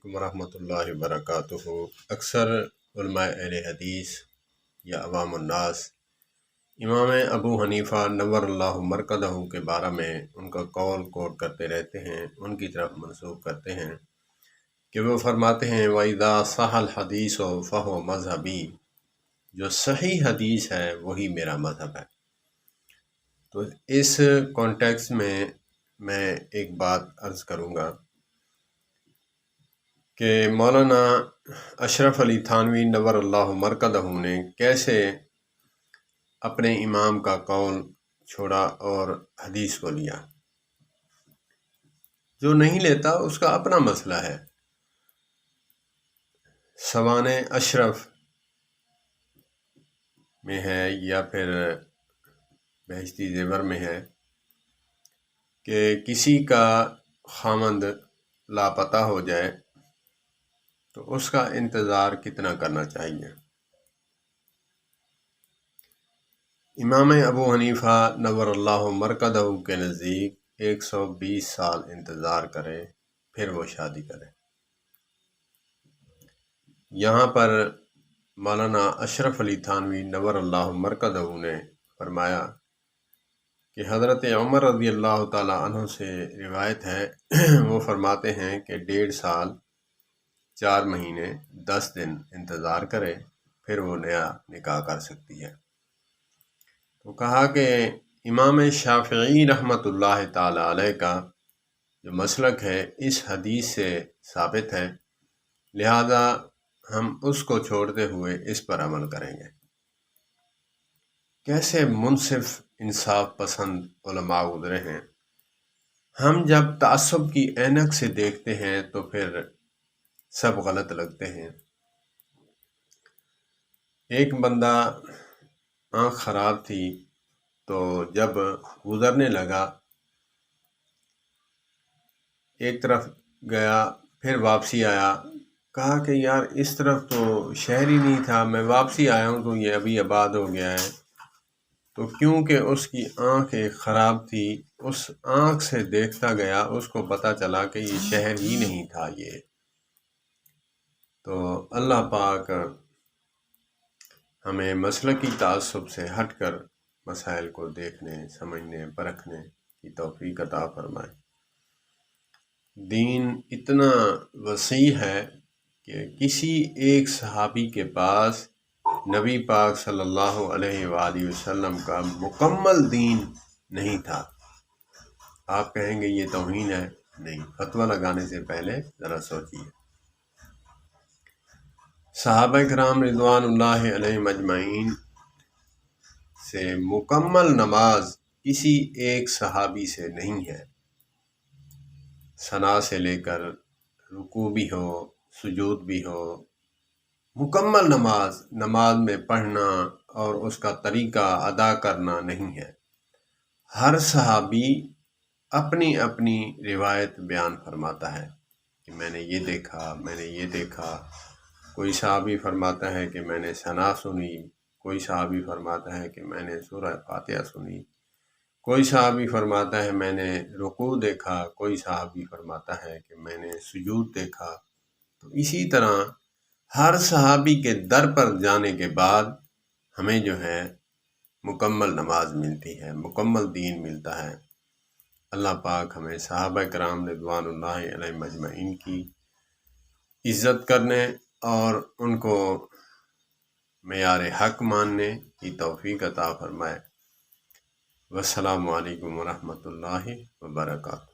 علیکم ورحمۃ اللہ وبرکاتہ۔ اکثر علماء اہل حدیث یا عوام الناس امام ابو حنیفہ نور اللہ مرکزہ کے بارے میں ان کا قول کوٹ کرتے رہتے ہیں، ان کی طرف منسوب کرتے ہیں کہ وہ فرماتے ہیں وَإِذَا صَحَّ الْحَدِيثُ فَهُوَ مذہبی، جو صحیح حدیث ہے وہی میرا مذہب ہے۔ تو اس کانٹیکس میں ایک بات عرض کروں گا کہ مولانا اشرف علی تھانوی نور اللہ مرکزہ نے کیسے اپنے امام کا قول چھوڑا اور حدیث کو لیا۔ جو نہیں لیتا اس کا اپنا مسئلہ ہے۔ سوانح اشرف میں ہے یا پھر بہشتی زیور میں ہے کہ کسی کا خامند لاپتہ ہو جائے تو اس کا انتظار کتنا کرنا چاہیے۔ امام ابو حنیفہ نور اللہ مرکزہ کے نزدیک 120 سال انتظار کرے پھر وہ شادی کرے۔ یہاں پر مولانا اشرف علی تھانوی نور اللہ مرکزہ نے فرمایا کہ حضرت عمر رضی اللہ تعالیٰ عنہ سے روایت ہے، وہ فرماتے ہیں کہ 1.5 سال 4 مہینے 10 دن انتظار کرے پھر وہ نیا نکاح کر سکتی ہے۔ تو کہا کہ امام شافعی رحمۃ اللہ تعالیٰ علیہ کا جو مسلک ہے اس حدیث سے ثابت ہے، لہذا ہم اس کو چھوڑتے ہوئے اس پر عمل کریں گے۔ کیسے منصف انصاف پسند علماء گزرے ہیں۔ ہم جب تعصب کی عینک سے دیکھتے ہیں تو پھر سب غلط لگتے ہیں۔ ایک بندہ آنکھ خراب تھی تو جب گزرنے لگا ایک طرف گیا پھر واپسی آیا، کہا کہ یار اس طرف تو شہر ہی نہیں تھا، میں واپسی آیا ہوں تو یہ ابھی آباد ہو گیا ہے۔ تو کیونکہ اس کی آنکھ ایک خراب تھی، اس آنکھ سے دیکھتا گیا، اس کو پتہ چلا کہ یہ شہر ہی نہیں تھا یہ۔ تو اللہ پاک ہمیں مسلکی تعصب سے ہٹ کر مسائل کو دیکھنے، سمجھنے، پرکھنے کی توفیق عطا فرمائے۔ دین اتنا وسیع ہے کہ کسی ایک صحابی کے پاس نبی پاک صلی اللہ علیہ وآلہ وسلم کا مکمل دین نہیں تھا۔ آپ کہیں گے یہ توہین ہے؟ نہیں، فتویٰ لگانے سے پہلے ذرا سوچیے۔ صحابہ کرام رضوان اللہ علیہ مجمعین سے مکمل نماز کسی ایک صحابی سے نہیں ہے۔ ثنا سے لے کر رکوع بھی ہو، سجود بھی ہو، مکمل نماز میں پڑھنا اور اس کا طریقہ ادا کرنا نہیں ہے۔ ہر صحابی اپنی اپنی روایت بیان فرماتا ہے کہ میں نے یہ دیکھا، میں نے یہ دیکھا۔ کوئی صحابی فرماتا ہے کہ میں نے ثنا سنی، کوئی صحابی فرماتا ہے کہ میں نے سورہ فاتحہ سنی، کوئی صحابی فرماتا ہے میں نے رکوع دیکھا، کوئی صحابی فرماتا ہے کہ میں نے سجود دیکھا۔ تو اسی طرح ہر صحابی کے در پر جانے کے بعد ہمیں جو ہے مکمل نماز ملتی ہے، مکمل دین ملتا ہے۔ اللہ پاک ہمیں صحابہ کرام رضوان اللہ علیہ مجمعین کی عزت کرنے اور ان کو معیار حق ماننے کی توفیق عطا فرمائے۔ والسلام علیکم ورحمۃ اللہ وبرکاتہ۔